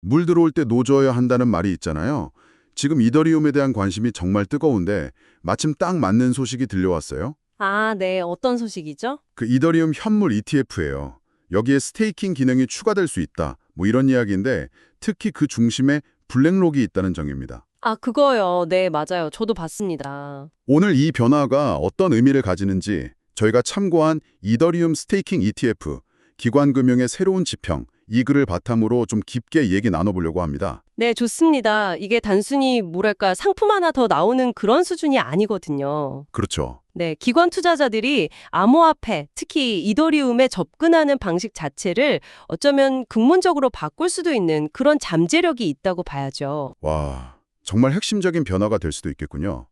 물 들어올 때 노져야 한다는 말이 있잖아요. 지금 이더리움에 대한 관심이 정말 뜨거운데 마침 딱 맞는 소식이 들려왔어요. 아, 네. 어떤 소식이죠? 그 이더리움 현물 ETF예요. 여기에 스테이킹 기능이 추가될 수 있다. 뭐 이런 이야기인데 특히 그 중심에 블랙록이 있다는 점입니다. 아, 그거요. 네, 맞아요. 저도 봤습니다. 오늘 이 변화가 어떤 의미를 가지는지 저희가 참고한 이더리움 스테이킹 ETF, 기관금융의 새로운 지평, 이 글을 바탕으로 좀 깊게 얘기 나눠보려고 합니다. 네, 좋습니다. 이게 단순히 뭐랄까 상품 하나 더 나오는 그런 수준이 아니거든요. 그렇죠. 네, 기관 투자자들이 암호화폐, 특히 이더리움에 접근하는 방식 자체를 어쩌면 근본적으로 바꿀 수도 있는 그런 잠재력이 있다고 봐야죠. 와, 정말 핵심적인 변화가 될 수도 있겠군요.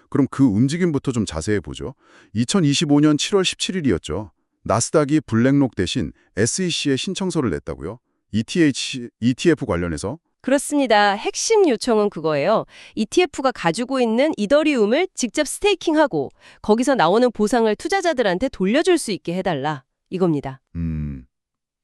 그럼 그 움직임부터 좀 자세히 보죠. 2025년 7월 17일이었죠. 나스닥이 블랙록 대신 SEC에 신청서를 냈다고요? ETF 관련해서? 그렇습니다. 핵심 요청은 그거예요. ETF가 가지고 있는 이더리움을 직접 스테이킹하고 거기서 나오는 보상을 투자자들한테 돌려줄 수 있게 해달라. 이겁니다.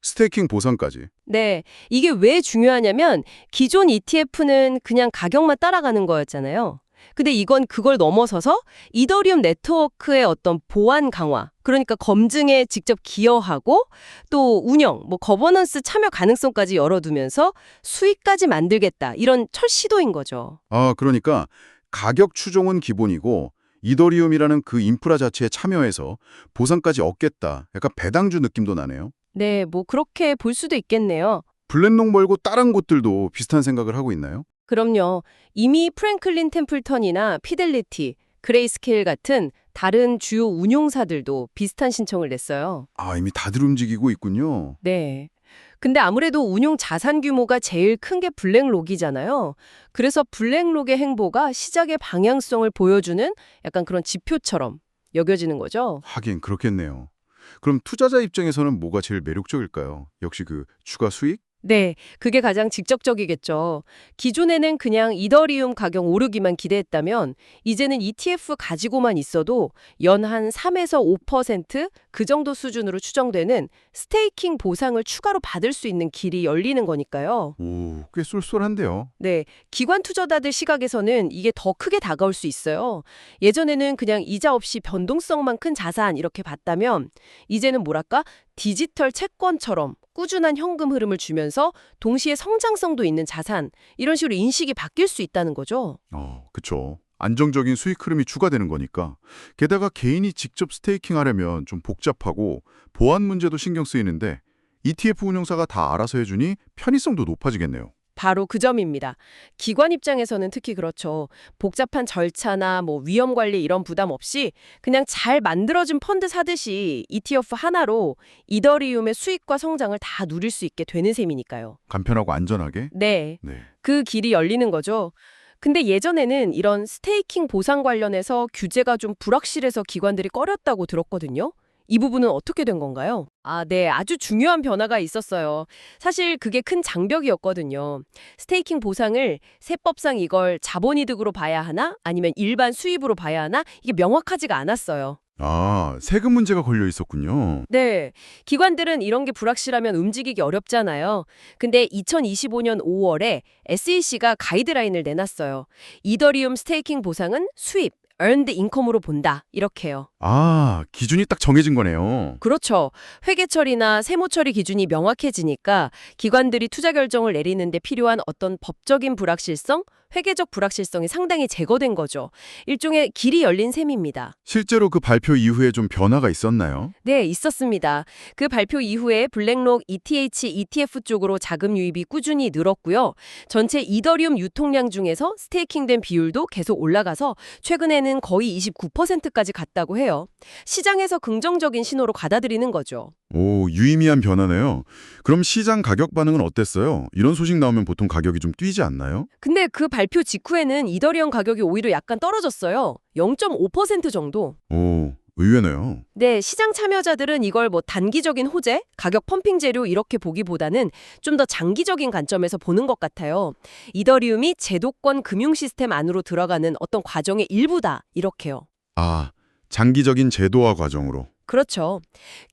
스테이킹 보상까지. 네, 이게 왜 중요하냐면 기존 ETF는 그냥 가격만 따라가는 거였잖아요. 근데 이건 그걸 넘어서서 이더리움 네트워크의 어떤 보안 강화, 그러니까 검증에 직접 기여하고 또 운영, 거버넌스 참여 가능성까지 열어두면서 수익까지 만들겠다. 이런 첫 시도인 거죠. 아, 그러니까 가격 추종은 기본이고 이더리움이라는 그 인프라 자체에 참여해서 보상까지 얻겠다. 약간 배당주 느낌도 나네요. 네, 그렇게 볼 수도 있겠네요. 블랙록 말고 다른 곳들도 비슷한 생각을 하고 있나요? 그럼요. 이미 프랭클린 템플턴이나 피델리티, 그레이스케일 같은 다른 주요 운용사들도 비슷한 신청을 냈어요. 아, 이미 다들 움직이고 있군요. 네. 근데 아무래도 운용 자산 규모가 제일 큰 게 블랙록이잖아요. 그래서 블랙록의 행보가 시장의 방향성을 보여주는 약간 그런 지표처럼 여겨지는 거죠. 하긴 그렇겠네요. 그럼 투자자 입장에서는 뭐가 제일 매력적일까요? 역시 그 추가 수익? 네, 그게 가장 직접적이겠죠. 기존에는 그냥 이더리움 가격 오르기만 기대했다면 이제는 ETF 가지고만 있어도 연 한 3에서 5%그 정도 수준으로 추정되는 스테이킹 보상을 추가로 받을 수 있는 길이 열리는 거니까요. 오, 꽤 쏠쏠한데요. 네, 기관 투자자들 시각에서는 이게 더 크게 다가올 수 있어요. 예전에는 그냥 이자 없이 변동성만 큰 자산 이렇게 봤다면 이제는 뭐랄까? 디지털 채권처럼 꾸준한 현금 흐름을 주면서 동시에 성장성도 있는 자산, 이런 식으로 인식이 바뀔 수 있다는 거죠. 그쵸. 안정적인 수익 흐름이 추가되는 거니까. 게다가 개인이 직접 스테이킹 하려면 좀 복잡하고 보안 문제도 신경 쓰이는데 ETF 운용사가 다 알아서 해주니 편의성도 높아지겠네요. 바로 그 점입니다. 기관 입장에서는 특히 그렇죠. 복잡한 절차나 위험 관리 이런 부담 없이 그냥 잘 만들어진 펀드 사듯이 ETF 하나로 이더리움의 수익과 성장을 다 누릴 수 있게 되는 셈이니까요. 간편하고 안전하게? 네, 네. 그 길이 열리는 거죠. 근데 예전에는 이런 스테이킹 보상 관련해서 규제가 좀 불확실해서 기관들이 꺼렸다고 들었거든요. 이 부분은 어떻게 된 건가요? 아, 네. 아주 중요한 변화가 있었어요. 사실 그게 큰 장벽이었거든요. 스테이킹 보상을 세법상 이걸 자본이득으로 봐야 하나? 아니면 일반 수입으로 봐야 하나? 이게 명확하지가 않았어요. 아, 세금 문제가 걸려 있었군요. 네. 기관들은 이런 게 불확실하면 움직이기 어렵잖아요. 근데 2025년 5월에 SEC가 가이드라인을 내놨어요. 이더리움 스테이킹 보상은 수입, earned income으로 본다. 이렇게요. 아, 기준이 딱 정해진 거네요. 그렇죠. 회계 처리나 세무 처리 기준이 명확해지니까 기관들이 투자 결정을 내리는데 필요한 어떤 법적인 불확실성, 회계적 불확실성이 상당히 제거된 거죠. 일종의 길이 열린 셈입니다. 실제로 그 발표 이후에 좀 변화가 있었나요? 네, 있었습니다. 그 발표 이후에 블랙록 ETH, ETF 쪽으로 자금 유입이 꾸준히 늘었고요. 전체 이더리움 유통량 중에서 스테이킹된 비율도 계속 올라가서 최근에는 거의 29%까지 갔다고 해요. 시장에서 긍정적인 신호로 받아들이는 거죠. 오, 유의미한 변화네요. 그럼 시장 가격 반응은 어땠어요? 이런 소식 나오면 보통 가격이 좀 뛰지 않나요? 근데 그 발표 직후에는 이더리움 가격이 오히려 약간 떨어졌어요. 0.5% 정도. 오, 의외네요. 네, 시장 참여자들은 이걸 단기적인 호재, 가격 펌핑 재료 이렇게 보기보다는 좀 더 장기적인 관점에서 보는 것 같아요. 이더리움이 제도권 금융 시스템 안으로 들어가는 어떤 과정의 일부다, 이렇게요. 아, 장기적인 제도화 과정으로. 그렇죠.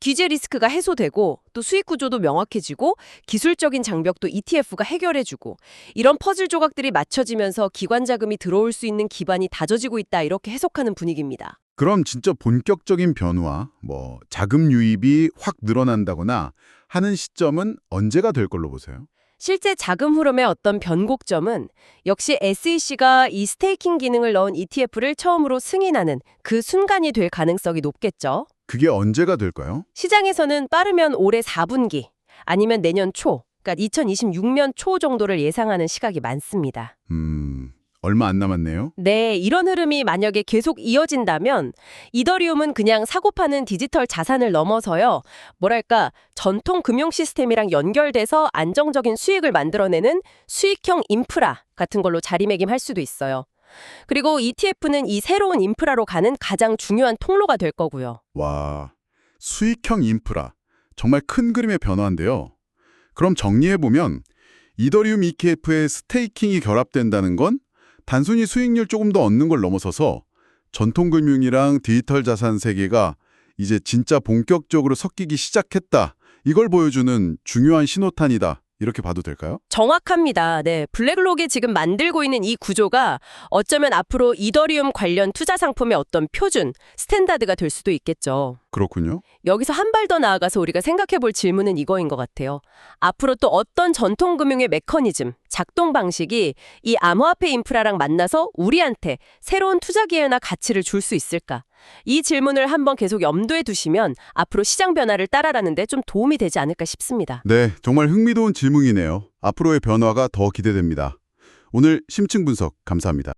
규제 리스크가 해소되고 또 수익 구조도 명확해지고 기술적인 장벽도 ETF가 해결해주고 이런 퍼즐 조각들이 맞춰지면서 기관 자금이 들어올 수 있는 기반이 다져지고 있다 이렇게 해석하는 분위기입니다. 그럼 진짜 본격적인 변화, 자금 유입이 확 늘어난다거나 하는 시점은 언제가 될 걸로 보세요? 실제 자금 흐름의 어떤 변곡점은 역시 SEC가 이 스테이킹 기능을 넣은 ETF를 처음으로 승인하는 그 순간이 될 가능성이 높겠죠. 그게 언제가 될까요? 시장에서는 빠르면 올해 4분기 아니면 내년 초, 그러니까 2026년 초 정도를 예상하는 시각이 많습니다. 얼마 안 남았네요. 네, 이런 흐름이 만약에 계속 이어진다면 이더리움은 그냥 사고 파는 디지털 자산을 넘어서요. 뭐랄까, 전통 금융 시스템이랑 연결돼서 안정적인 수익을 만들어내는 수익형 인프라 같은 걸로 자리매김할 수도 있어요. 그리고 ETF는 이 새로운 인프라로 가는 가장 중요한 통로가 될 거고요. 와, 수익형 인프라. 정말 큰 그림의 변화인데요. 그럼 정리해보면 이더리움 ETF에 스테이킹이 결합된다는 건 단순히 수익률 조금 더 얻는 걸 넘어서서 전통금융이랑 디지털 자산 세계가 이제 진짜 본격적으로 섞이기 시작했다. 이걸 보여주는 중요한 신호탄이다. 이렇게 봐도 될까요? 정확합니다. 네, 블랙록이 지금 만들고 있는 이 구조가 어쩌면 앞으로 이더리움 관련 투자 상품의 어떤 표준, 스탠다드가 될 수도 있겠죠. 그렇군요. 여기서 한 발 더 나아가서 우리가 생각해 볼 질문은 이거인 것 같아요. 앞으로 또 어떤 전통금융의 메커니즘, 작동 방식이 이 암호화폐 인프라랑 만나서 우리한테 새로운 투자 기회나 가치를 줄 수 있을까? 이 질문을 한번 계속 염두에 두시면 앞으로 시장 변화를 따라가는 데 좀 도움이 되지 않을까 싶습니다. 네, 정말 흥미로운 질문이네요. 앞으로의 변화가 더 기대됩니다. 오늘 심층 분석 감사합니다.